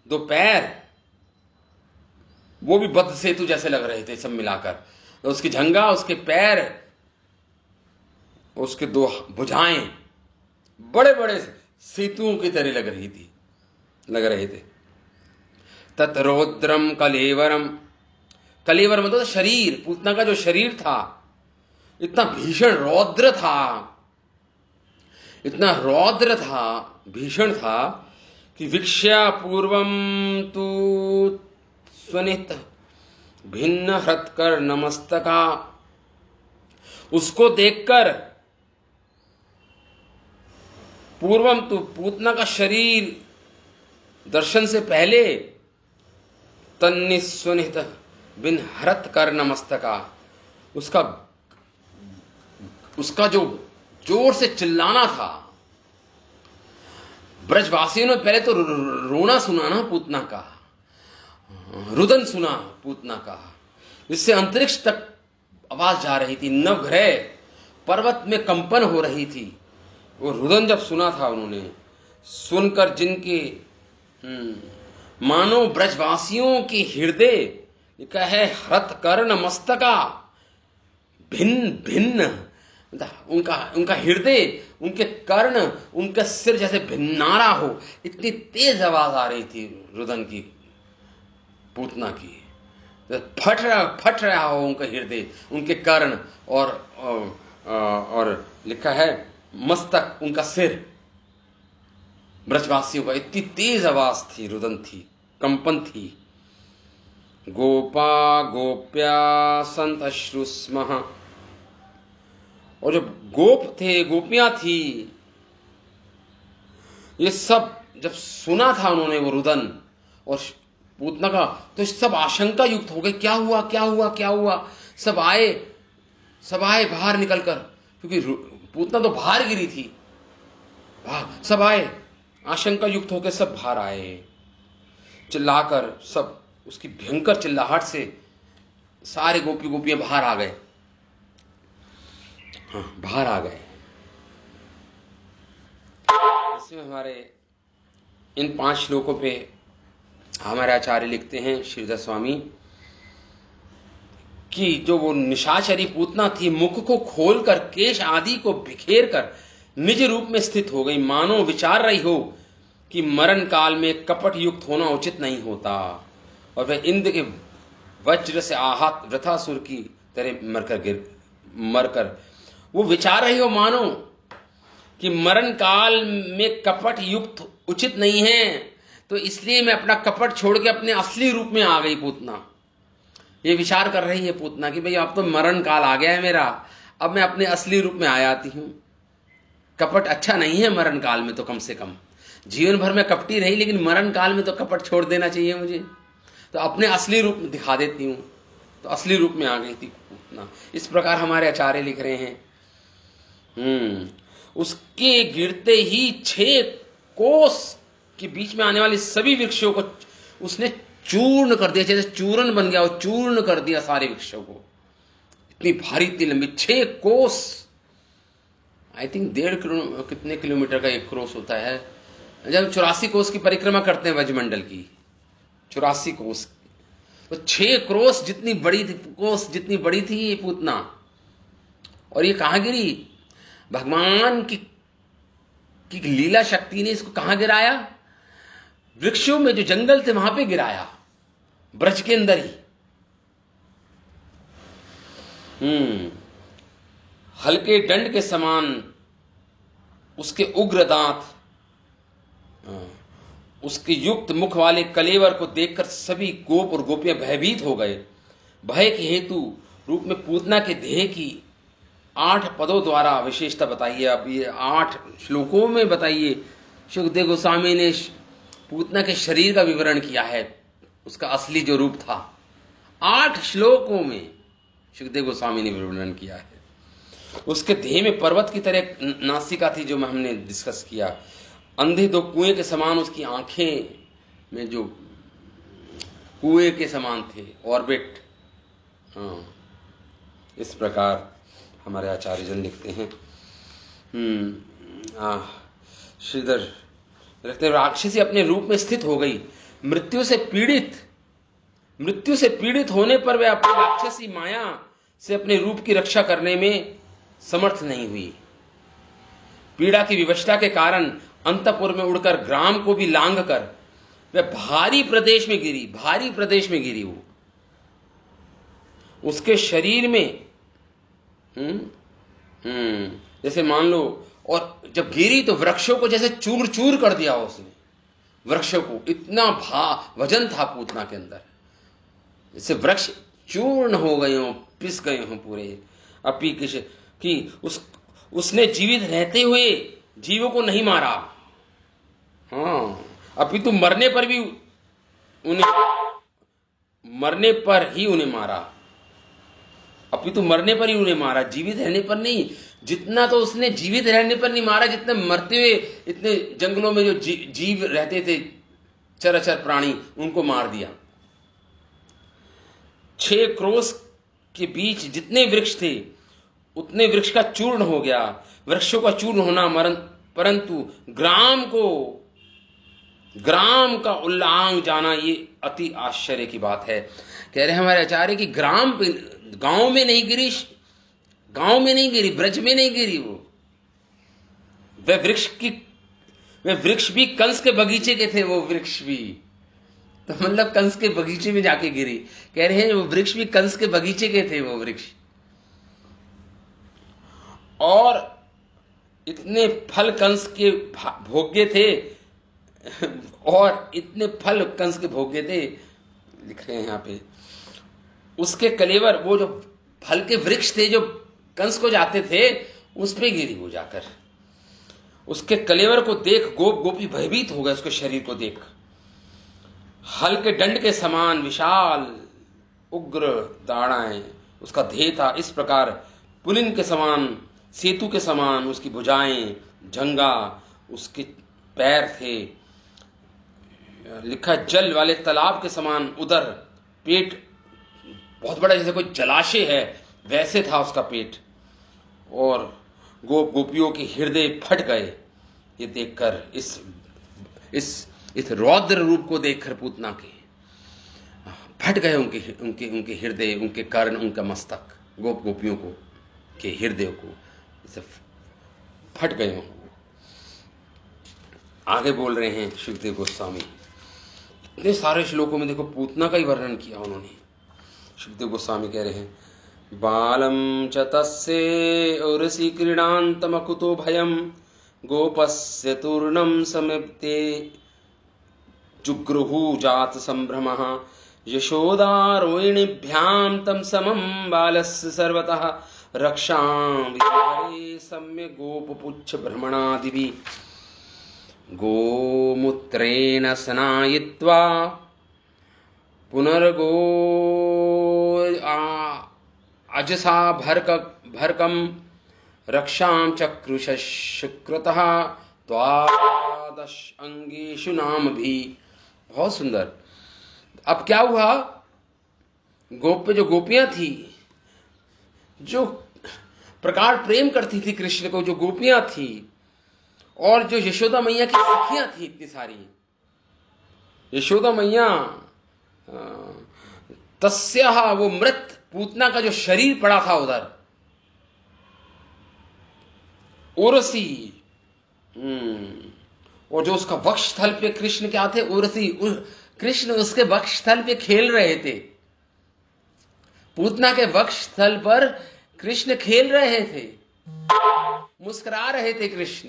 2 पैर, वो भी बद्ध सेतु जैसे लग रहे थे सब मिलाकर। तो उसकी जंगा, उसके पैर, उसके 2 भुजाएं बड़े बड़े सेतुओं की तरह लग रहे थे। तत्रोद्रम कलेवरम, कलेवर मतलब शरीर, पूतना का जो शरीर था इतना भीषण रौद्र था, इतना रौद्र था, भीषण था कि वीक्ष्या पूर्वम तू स्वनित भिन्न हृत्कर नमस्तका, उसको देखकर पूर्वम तू, पूतना का शरीर दर्शन से पहले, तन्निस्वनित बिन हरत कर नमस्तका, उसका जो जोर से चिल्लाना था, ब्रजवासियों ने पहले तो रोना सुना ना पूतना का, रुदन सुना पूतना का, जिससे अंतरिक्ष तक आवाज जा रही थी, नवग्रह पर्वत में कंपन हो रही थी। वो रुदन जब सुना था उन्होंने, सुनकर जिनके मानो ब्रजवासियों की हृदय लिखा है हृत कर्ण मस्तका, भिन्न भिन्न, उनका हृदय, उनके कर्ण, उनका सिर जैसे भिन्नारा हो, इतनी तेज आवाज आ रही थी रुदन की, पूतना की। फट रहा हो उनका हृदय, उनके कर्ण और लिखा है मस्तक, उनका सिर। ब्रजवासियों का इतनी तेज आवाज थी, रुदन थी, कंपन थी। गोपा गोप्या संत अश्रुस्मः, और जो गोप थे, गोपियां थी, ये सब जब सुना था उन्होंने वो रुदन और पूतना का, तो सब आशंका युक्त हो गए, क्या हुआ क्या हुआ क्या हुआ। सब आए बाहर निकलकर, क्योंकि पूतना तो बाहर गिरी थी। सब आए आशंका युक्त होकर, सब बाहर आए चिल्लाकर, सब उसकी भयंकर चिल्लाहट से सारे गोपियां बाहर आ गए। बाहर आ गए। इसमें हमारे इन 5 श्लोकों पे हमारे आचार्य लिखते हैं, श्रीधर स्वामी, कि जो वो निशाचरी पूतना थी, मुख को खोलकर केश आदि को बिखेर कर निज रूप में स्थित हो गई, मानो विचार रही हो कि मरण काल में कपट युक्त होना उचित नहीं होता, और वह इंद्र के वज्र से आहत वृथासुर की तरह मरकर वो विचार रही हो, मानो कि मरण काल में कपट युक्त उचित नहीं है, तो इसलिए मैं अपना कपट छोड़ के अपने असली रूप में आ गई पूतना। ये विचार कर रही है पूतना कि भाई अब तो मरण काल आ गया है मेरा, अब मैं अपने असली रूप में आ जाती हूं। कपट अच्छा नहीं है मरण काल में, तो कम से कम जीवन भर में कपटी रही, लेकिन मरण काल में तो कपट छोड़ देना चाहिए मुझे, तो अपने असली रूप में दिखा देती हूं। तो असली रूप में आ गई थी पूतना। इस प्रकार हमारे आचार्य लिख रहे हैं। उसके गिरते ही 6 कोस के बीच में आने वाले सभी वृक्षों को उसने चूर्ण कर दिया, जैसे चूर्ण बन गया, वो चूर्ण कर दिया सारे वृक्षों को। इतनी भारी, इतनी लंबी, 6 कोस, आई थिंक 1.5 कितने किलोमीटर का एक क्रोस होता है। जब 84 कोस की परिक्रमा करते हैं वज्रमंडल की, 84 कोस, तो 6 कोस जितनी बड़ी थी ये पूतना। और ये कहां गिरी? भगवान की लीला शक्ति ने इसको कहां गिराया? वृक्षों में जो जंगल थे वहां पे गिराया, ब्रज के अंदर ही। हल्के दंड के समान उसके उग्र दांत, उसके युक्त मुख वाले कलेवर को देखकर सभी गोप और गोपियां भयभीत हो गए। भय के हेतु रूप में पूतना के देह की 8 पदों द्वारा विशेषता बताइए। अब ये 8 श्लोकों में बताइए। सुखदेव गोस्वामी ने पूतना के शरीर का विवरण किया है, उसका असली जो रूप था 8 श्लोकों में सुखदेव गोस्वामी ने विवरण किया है। उसके देह में पर्वत की तरह नासिका थी, जो हमने डिस्कस किया। अंधे 2 कुएं के समान उसकी आंखें में जो कुएं के समान थे, ऑर्बिट। इस प्रकार हमारे आचार्य जन लिखते हैं। श्रीधर लिखते, राक्षसी अपने रूप में स्थित हो गई। मृत्यु से पीड़ित होने पर वह अपनी राक्षसी माया से अपने रूप की रक्षा करने में समर्थ नहीं हुई। पीड़ा की विवशता के कारण अंतपुर में उड़कर ग्राम को भी लांघ कर वह भारी प्रदेश में गिरी। वो उसके शरीर में जैसे मान लो, और जब गिरी तो वृक्षों को जैसे चूर चूर कर दिया उसने। वृक्षों को इतना वजन था पूतना के अंदर, जैसे वृक्ष चूर्ण हो गए हों, पिस गए हों पूरे। अपी कि उसने जीवित रहते हुए जीवों को नहीं मारा। अपितु मरने पर ही उन्हें मारा। जीवित रहने पर नहीं। जितना तो उसने जीवित रहने पर नहीं मारा, जितने मरते हुए इतने जंगलों में जो जीव रहते थे, चराचर प्राणी, उनको मार दिया। 6 क्रोश के बीच जितने वृक्ष थे उतने वृक्ष का चूर्ण हो गया। वृक्षों का चूर्ण होना परंतु ग्राम का उल्लांघ जाना, ये अति आश्चर्य की बात है। कह रहे हमारे आचार्य की गांव में नहीं गिरी, ब्रज में नहीं गिरी। वह वृक्ष भी कंस के बगीचे के थे। वो वृक्ष भी तो मतलब कंस के बगीचे में जाके गिरी। कह रहे हैं वो वृक्ष भी कंस के बगीचे के थे वो वृक्ष, और इतने फल कंस के भोग्य थे, और इतने फल कंस के भोग्य थे, लिख रहे हैं यहां पे, उसके कलेवर, वो जो फल के वृक्ष थे जो कंस को जाते थे, उस पे गिरी वो जाकर। उसके कलेवर को देख गोप गोपी भयभीत हो गए, उसके शरीर को देख। हल्के दंड के समान विशाल उग्र दाढ़ाएं उसका देह था, इस प्रकार पुलिन के समान, सेतु के समान उसकी भुजाएं, जंगा उसके पैर थे। लिखा जल वाले तालाब के समान उदर, पेट बहुत बड़ा, जैसे कोई जलाशय है वैसे था उसका पेट। और गोप गोपियों के हृदय फट गए ये देखकर, इस रौद्र रूप को देखकर पूतना के फट गए उनके हृदय, उनके कर्ण, उनका मस्तक, गोप गोपियों को के हृदय को इसे फट गए। आगे बोल रहे हैं शुकदेव गोस्वामी, इतने सारे श्लोकों में देखो पूतना का ही वर्णन किया उन्होंने। शुकदेव गोस्वामी कह रहे हैं, बालम च तस्य उर्सी क्रीडान्तमकुतो भयम गोपस्य तूर्णम समीप्ते जुगृहु जात संभ्रमः यशोदारोहिणीभ्यां तम समं बालस्य सर्वतः रक्षां विहारे सम्यक् गोपपुच्छ भ्रमणादिभिः गोमूत्रेण स्नायित्वा पुनर्गो अजसा भर्कं रक्षां चक्रुष शुक्रतः द्वादश अंगेषु नाम भी। बहुत सुंदर। अब क्या हुआ, गोप जो गोपियां थी, जो प्रकार प्रेम करती थी कृष्ण को, जो गोपियां थी, और जो यशोदा मैया की सखियां थी इतनी सारी, यशोदा मैया तस्याह, वो मृत पूतना का जो शरीर पड़ा था उधर, उर्सी, और जो उसका वक्षस्थल पे कृष्ण क्या थे, उर्सी, कृष्ण उसके वक्षस्थल पे खेल रहे थे। पूतना के वक्षस्थल पर कृष्ण खेल रहे थे, मुस्कुरा रहे थे कृष्ण।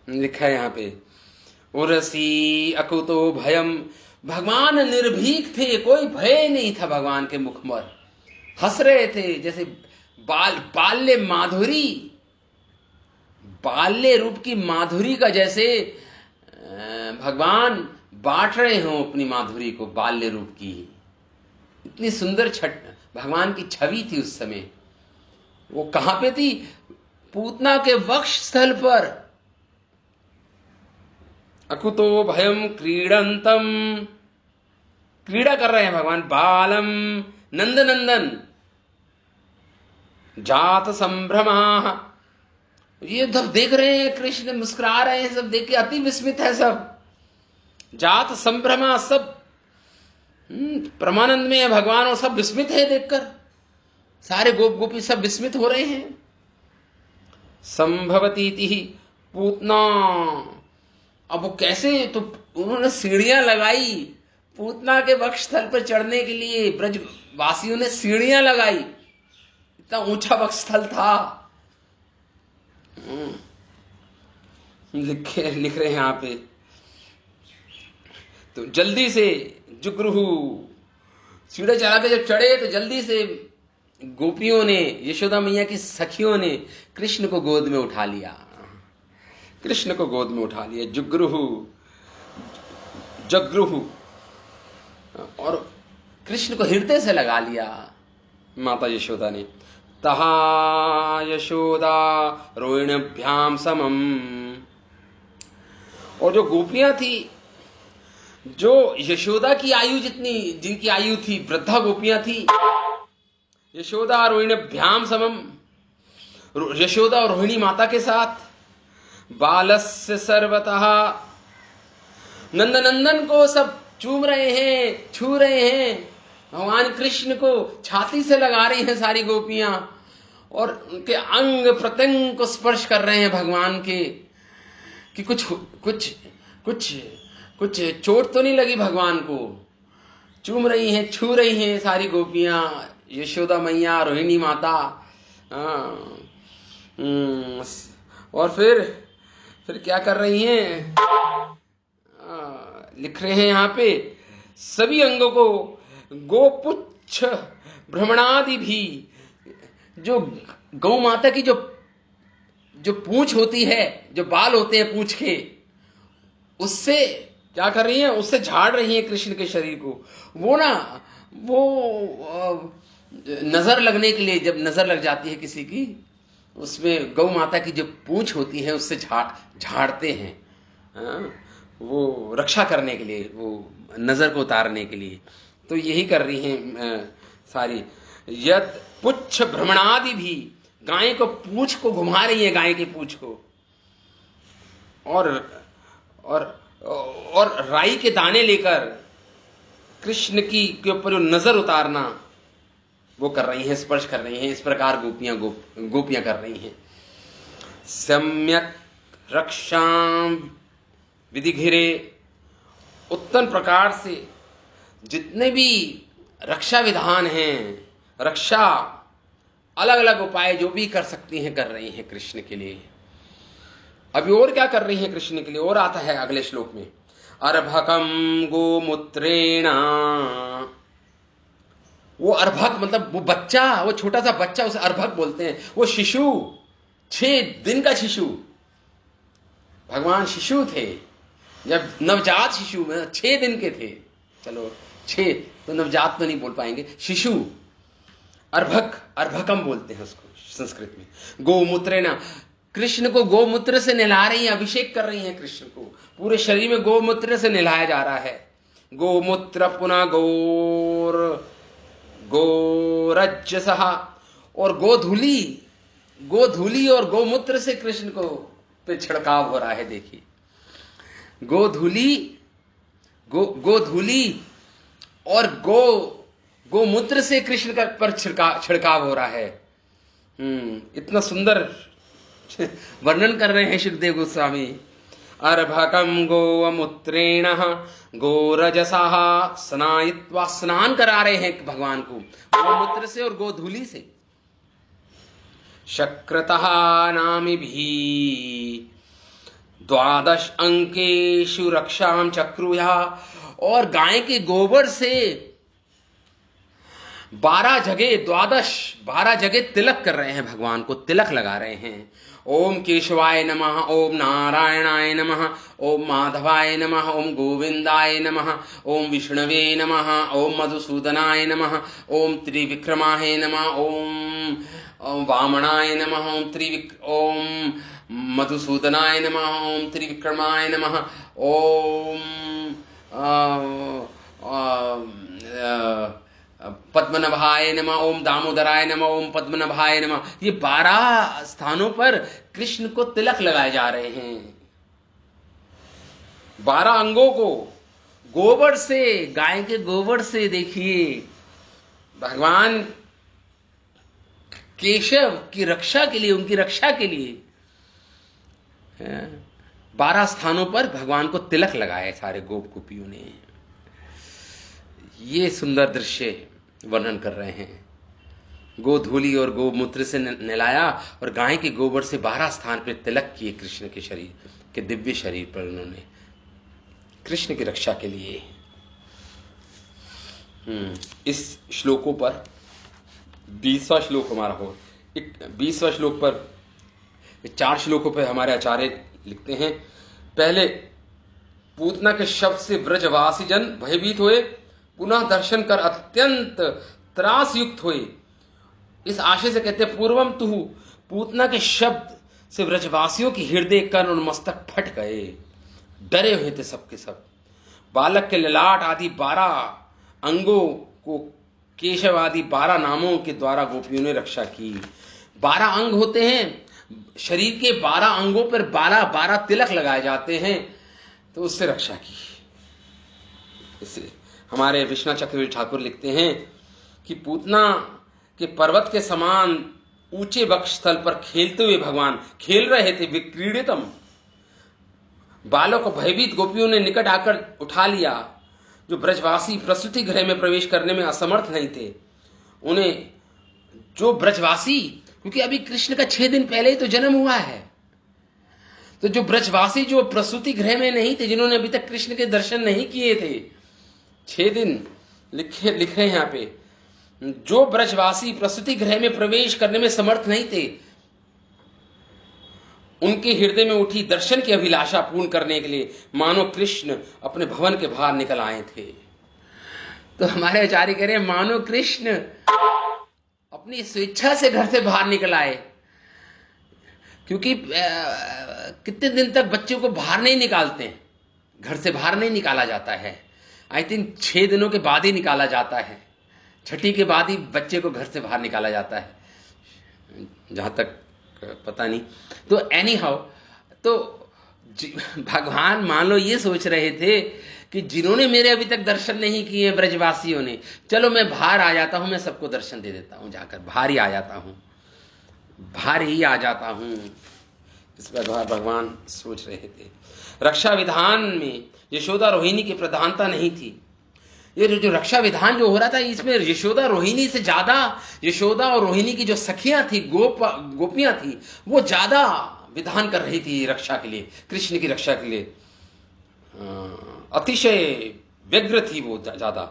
लिखा है यहां पे, उर्सी अकुतो भयम, भगवान निर्भीक थे, कोई भय नहीं था भगवान के मुख पर, हंस रहे थे जैसे बाल्य माधुरी, बाल्य रूप की माधुरी का जैसे भगवान बांट रहे हो अपनी माधुरी को, बाल्य रूप की। इतनी सुंदर भगवान की छवि थी उस समय। वो कहां पे थी, पूतना के वक्षस्थल पर। अकुतो भयम क्रीडंतम, क्रीड़ा कर रहे हैं भगवान, बालम नंद नंदन, जात संभ्रमा, ये सब देख रहे हैं, कृष्ण मुस्कुरा रहे हैं, सब देख के अति विस्मित है सब। जात संभ्रमा, सब परमानंद में है भगवान, और सब विस्मित है देखकर, सारे गोप गोपी सब विस्मित हो रहे हैं। संभवती पूतना, अब वो कैसे, तो उन्होंने सीढ़ियां लगाई पूतना के वक्षस्थल पर चढ़ने के लिए, ब्रज वासियों ने सीढ़ियां लगाई, इतना ऊंचा वक्षस्थल था। लिख रहे हैं यहां पे, तो जल्दी से जुगृहु, सीढ़े चढ़ा के जब चढ़े तो जल्दी से गोपियों ने, यशोदा मैया की सखियों ने कृष्ण को गोद में उठा लिया, कृष्ण को गोद में उठा लिया। जुगृहु, जगृहु, और कृष्ण को हृदय से लगा लिया माता यशोदा ने। तहा यशोदा रोहिणीभ्याम समम, और जो गोपियां थी, जो यशोदा की आयु जितनी, जिनकी आयु थी, वृद्धा गोपियां थी, यशोदा रोहिणीभ्याम समम, यशोदा और रोहिणी माता के साथ, बालस्य सर्वतः, नंदनंदन को सब चूम रहे हैं, छू रहे हैं, भगवान कृष्ण को छाती से लगा रही हैं सारी गोपियां, और उनके अंग प्रत्यंग को स्पर्श कर रहे हैं भगवान के, कि कुछ चोट तो नहीं लगी भगवान को? चूम रही हैं, छू रही हैं सारी गोपियां, यशोदा मैया, रोहिणी माता। और फिर क्या कर रही हैं? लिख रहे हैं यहां पे, सभी अंगों को गोपुच्छ भ्रमणादि भी, जो गौ माता की जो पूंछ होती है, जो बाल होते हैं पूंछ के, उससे क्या कर रही हैं? उससे झाड़ रही हैं कृष्ण के शरीर को। वो नजर लगने के लिए, जब नजर लग जाती है किसी की, उसमें गौ माता की जो पूंछ होती है उससे झाड़ते हैं, वो रक्षा करने के लिए, वो नजर को उतारने के लिए। तो यही कर रही हैं सारी। यद पुच्छ भ्रमणादि भी, गाय को पूंछ को घुमा रही है, गाय की पूंछ को, और राई के दाने लेकर कृष्ण की के ऊपर नजर उतारना वो कर रही हैं, स्पर्श कर रही हैं। इस प्रकार गोपियां कर रही हैं। सम्यक रक्षाम विधिघिरे, उत्तम प्रकार से जितने भी रक्षा विधान हैं, रक्षा अलग अलग उपाय जो भी कर सकती हैं कर रही हैं कृष्ण के लिए। अभी और क्या कर रही हैं कृष्ण के लिए? और आता है अगले श्लोक में, अर्भकम गोमूत्रेण। वो अर्भक मतलब वो बच्चा, वो छोटा सा बच्चा, उसे अर्भक बोलते हैं। वो शिशु, 6 दिन का शिशु, भगवान शिशु थे जब नवजात शिशु में 6 दिन के थे। चलो 6 तो नवजात तो नहीं बोल पाएंगे, शिशु अर्भक, अर्भकम बोलते हैं उसको संस्कृत में। गोमूत्रेण, कृष्ण को गोमूत्र से नहला रही हैं, अभिषेक कर रही हैं कृष्ण को। पूरे शरीर में गोमूत्र से नहलाया जा रहा है। गोमूत्र पुनः गोरजसः, और गोधूली और गोमूत्र से कृष्ण को पे छिड़काव हो रहा है। देखिए, गोधूली और गोमूत्र से कृष्ण का पर छिड़काव हो रहा है। इतना सुंदर वर्णन कर रहे हैं सुखदेव गोस्वामी। अर्भकम गोमूत्रेण गोरजसः स्नायित्वा, स्नान करा रहे हैं भगवान को गोमूत्र से और गोधूली से। शक्रतः नामिभिः 12 अंकेषु रक्षाम चक्रुया, और गाय के गोबर से 12 जगह तिलक कर रहे हैं, भगवान को तिलक लगा रहे हैं। ओम केशवाय नमः, ओम नारायणाय नमः, ओम माधवाय नमः, ओम गोविंदाय नमः, ओम विष्णवे नमः, ओम मधुसूदनाय नमः, ओम त्रिविक्रमाय नमः, ओम वामनाय नमः, ओम मधुसूदनाय नमः, ओम त्रिविक्रमाय नमः, ओम पद्मनाभाय नमः, ओम दामोदराय नमः, ओम पद्मनाभाय नमः। ये 12 स्थानों पर कृष्ण को तिलक लगाए जा रहे हैं। 12 अंगों को गोबर से, गाय के गोबर से। देखिए, भगवान केशव की रक्षा के लिए, उनकी रक्षा के लिए 12 स्थानों पर भगवान को तिलक लगाए सारे गोपियों ने। ये सुंदर दृश्य वर्णन कर रहे हैं। गोधूली और गोमूत्र से नहलाया और गाय के गोबर से 12 स्थान पर तिलक किए कृष्ण के शरीर के, दिव्य शरीर पर उन्होंने, कृष्ण की रक्षा के लिए। इस श्लोकों पर 20वां श्लोक हमारा हो। 20वां श्लोक पर, 4 श्लोकों पर हमारे आचार्य लिखते हैं। पहले, पूतना के शब्द से ब्रजवासी जन भयभीत हुए, पुनः दर्शन कर अत्यंत त्रास युक्त हुए। इस आशय से कहते हैं, पूर्वम तुहु, पूतना के शब्द से ब्रजवासियों की हृदय कर्ण और मस्तक फट गए, डरे हुए थे सबके सब। बालक के ललाट आदि 12 अंगों को केशव आदि 12 नामों के द्वारा गोपियों ने रक्षा की। 12 अंग होते हैं शरीर के, 12 अंगों पर 12 तिलक लगाए जाते हैं, तो उससे रक्षा की। इससे हमारे विष्णु चक्रवर्ती ठाकुर लिखते हैं कि पूतना के पर्वत के समान ऊंचे वक्ष स्थल पर खेलते हुए भगवान खेल रहे थे, विक्रीडितम, बालक को भयभीत गोपियों ने निकट आकर उठा लिया। जो ब्रजवासी प्रसूति गृह में प्रवेश करने में असमर्थ नहीं थे, उन्हें जो ब्रजवासी, क्योंकि अभी कृष्ण का 6 दिन पहले ही तो जन्म हुआ है, तो जो ब्रजवासी जो प्रसूति गृह में नहीं थे, जिन्होंने अभी तक कृष्ण के दर्शन नहीं किए थे, 6 दिन लिख रहे हैं यहां पे, जो ब्रजवासी प्रसूति गृह में प्रवेश करने में समर्थ नहीं थे, उनके हृदय में उठी दर्शन की अभिलाषा पूर्ण करने के लिए मानो कृष्ण अपने भवन के बाहर निकल आए थे। तो हमारे आचार्य कह रहे हैं मानो कृष्ण अपनी स्वेच्छा से घर से बाहर निकल आए, क्योंकि कितने दिन तक बच्चों को बाहर नहीं निकालते हैं, घर से बाहर नहीं निकाला जाता है। आई थिंक 6 दिनों के बाद ही निकाला जाता है, छठी के बाद ही बच्चे को घर से बाहर निकाला जाता है, जहां तक पता नहीं। तो एनी हाउ, तो भगवान मान लो ये सोच रहे थे कि जिन्होंने मेरे अभी तक दर्शन नहीं किए ब्रजवासियों ने, चलो मैं बाहर आ जाता हूं, मैं सबको दर्शन दे देता हूं, जाकर बाहर ही आ जाता हूं, बाहर ही आ जाता हूं। इस प्रकार भगवान सोच रहे थे। रक्षा विधान में यशोदा रोहिणी की प्रधानता नहीं थी। ये जो रक्षा विधान जो हो रहा था, इसमें यशोदा रोहिणी से ज्यादा, यशोदा और रोहिणी की जो सखियां थी, गोपियां थी, वो ज्यादा विधान कर रही थी रक्षा के लिए, कृष्ण की रक्षा के लिए अतिशय व्यग्र थी वो ज्यादा।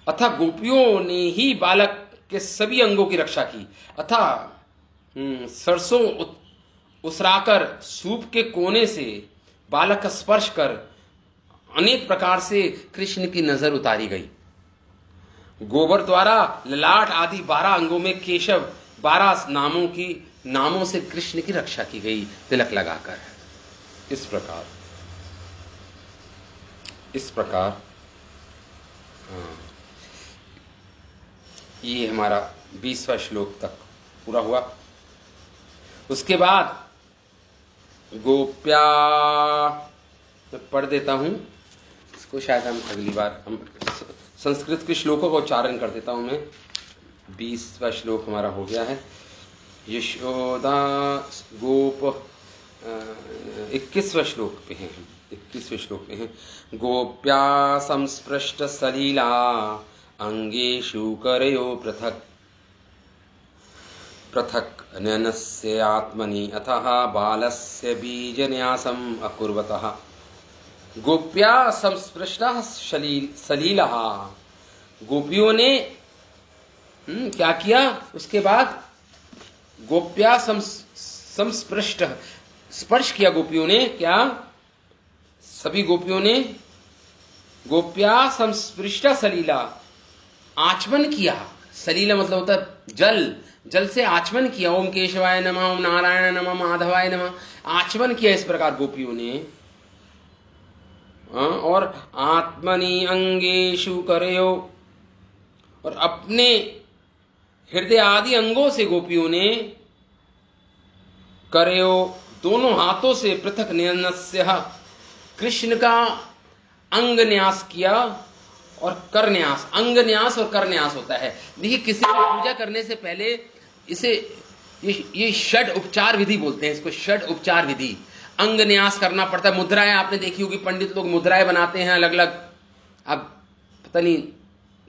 अथा गोपियों ने ही बालक के सभी अंगों की रक्षा की। अथा सरसों उसराकर सूप के कोने से बालक का स्पर्श कर अनेक प्रकार से कृष्ण की नजर उतारी गई। गोबर द्वारा ललाट आदि 12 अंगों में केशव 12 नामों से कृष्ण की रक्षा की गई, तिलक लगाकर। इस प्रकार ये हमारा 20वां श्लोक तक पूरा हुआ। उसके बाद गोप्या, मैं पढ़ देता हूं इसको, शायद हम अगली बार हम संस्कृत के श्लोकों का उच्चारण कर देता हूं मैं। 20वां श्लोक हमारा हो गया है। यशोदा गोप 21वां श्लोक पे हैं, 21वें श्लोक में है। गोप्या संस्पृष्ट सलीला अंगेषु करयो पृथक पृथक नयनस्य आत्मनि अतः बालस्य बीजन्यासम् अकुर्वतः। गोप्या संस्पृष्टः सलीलः, गोपियों ने क्या किया? उसके बाद गोप्या संस्पृष्ट, स्पर्श किया गोपियों ने। क्या? सभी गोपियों ने गोप्या संस्पृष्ट सलीला, आचमन किया। सलीला मतलब होता है जल, जल से आचमन किया। ओम केशवाय नमः, ओम नारायण नमः, माधवाय नमः, आचमन किया इस प्रकार गोपियों ने। और आत्मनि अंगेषु करयो, और अपने हृदय आदि अंगों से गोपियों ने करयो, दोनों हाथों से पृथक नयनस्य, कृष्ण का अंग न्यास किया और कर न्यास। अंग न्यास और कर न्यास होता है। देखिए, किसी को पूजा करने से पहले इसे ये षड उपचार विधि बोलते हैं, इसको षड उपचार विधि। अंग न्यास करना पड़ता है। मुद्राएं आपने देखी होगी, पंडित लोग मुद्राएं बनाते हैं अलग अलग। अब पता नहीं,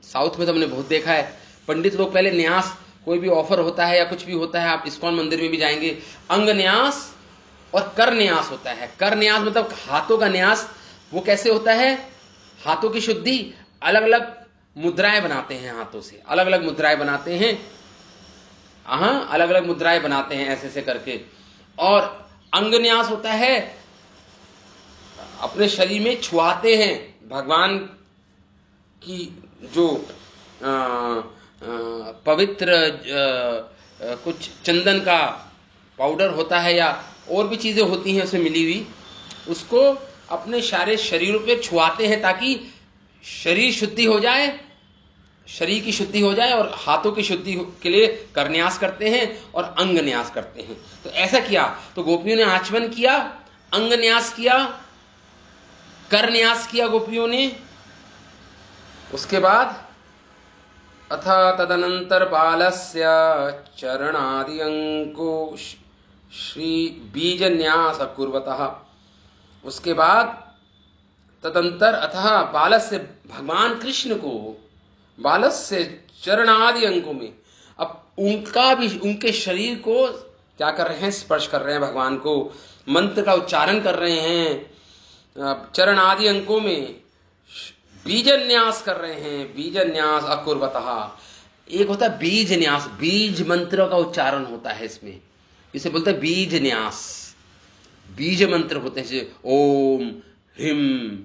साउथ में तो हमने बहुत देखा है, पंडित लोग पहले न्यास, कोई भी ऑफर होता है या कुछ भी होता है, आप इस्कॉन मंदिर में भी जाएंगे, अंग न्यास और कर न्यास होता है। कर न्यास मतलब हाथों का न्यास। वो कैसे होता है? हाथों की शुद्धि, अलग अलग मुद्राएं बनाते हैं, हाथों से अलग अलग मुद्राएं बनाते हैं। अलग अलग मुद्राएं बनाते हैं ऐसे ऐसे करके। और अंग न्यास होता है अपने शरीर में छुआते हैं भगवान की जो पवित्र कुछ चंदन का पाउडर होता है या और भी चीजें होती हैं उसमें मिली हुई, उसको अपने सारे शरीरों पे छुआते हैं ताकि शरीर शुद्धि हो जाए, शरीर की शुद्धि हो जाए। और हाथों की शुद्धि के लिए करन्यास करते हैं और अंग न्यास करते हैं। तो ऐसा किया, तो गोपियों ने आचमन किया, अंग न्यास किया, करन्यास किया गोपियों ने। उसके बाद अथ तदनंतर बालस्य चरणादि अंको श्री बीज न्यास कुर्वतः, उसके बाद तदंतर अतः बालस्य भगवान कृष्ण को बालस्य चरणादि अंगों में, अब उनका भी, उनके शरीर को क्या कर रहे हैं, स्पर्श कर रहे हैं भगवान को, मंत्र का उच्चारण कर रहे हैं, चरण आदि अंगों में बीजन्यास कर रहे हैं, बीजन्यास अकुर्वतः। एक होता है बीज न्यास, बीज मंत्र का उच्चारण होता है इसमें, इसे बोलते हैं बीज न्यास। बीज मंत्र होते हैं जैसे ओम ह्रीम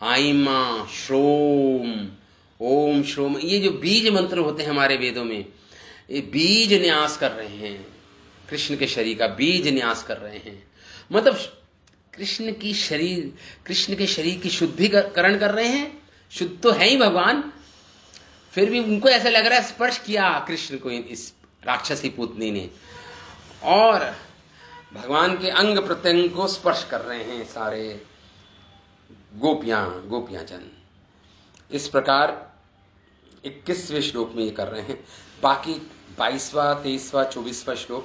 आइमा श्रोम, ओम श्रोम, ये जो बीज मंत्र होते हैं हमारे वेदों में, ये बीज न्यास कर रहे हैं, कृष्ण के शरीर का बीज न्यास कर रहे हैं। मतलब कृष्ण के शरीर की शुद्धिकरण कर रहे हैं। शुद्ध तो है ही भगवान, फिर भी उनको ऐसा लग रहा है स्पर्श किया कृष्ण को इस राक्षसी पुतनी ने, और भगवान के अंग प्रत्यंग को स्पर्श कर रहे हैं सारे गोपियां जन। इस प्रकार 21वें श्लोक में ये कर रहे हैं। बाकी 22वां 23वां 24वां श्लोक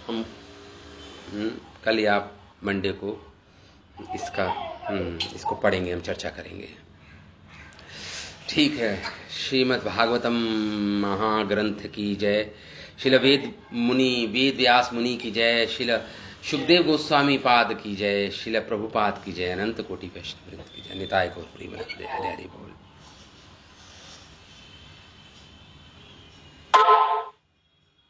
हम कल या मंडे को इसको पढ़ेंगे, हम चर्चा करेंगे। ठीक है। श्रीमद् भागवतम महाग्रंथ की जय। शिल वेद व्यास मुनि की जय। शिल सुखदेव गोस्वामी पाद की जय। शिल प्रभुपाद की जय। अनंत कोटि वैष्णव की जय। निताय गौर हरि हरि बोल।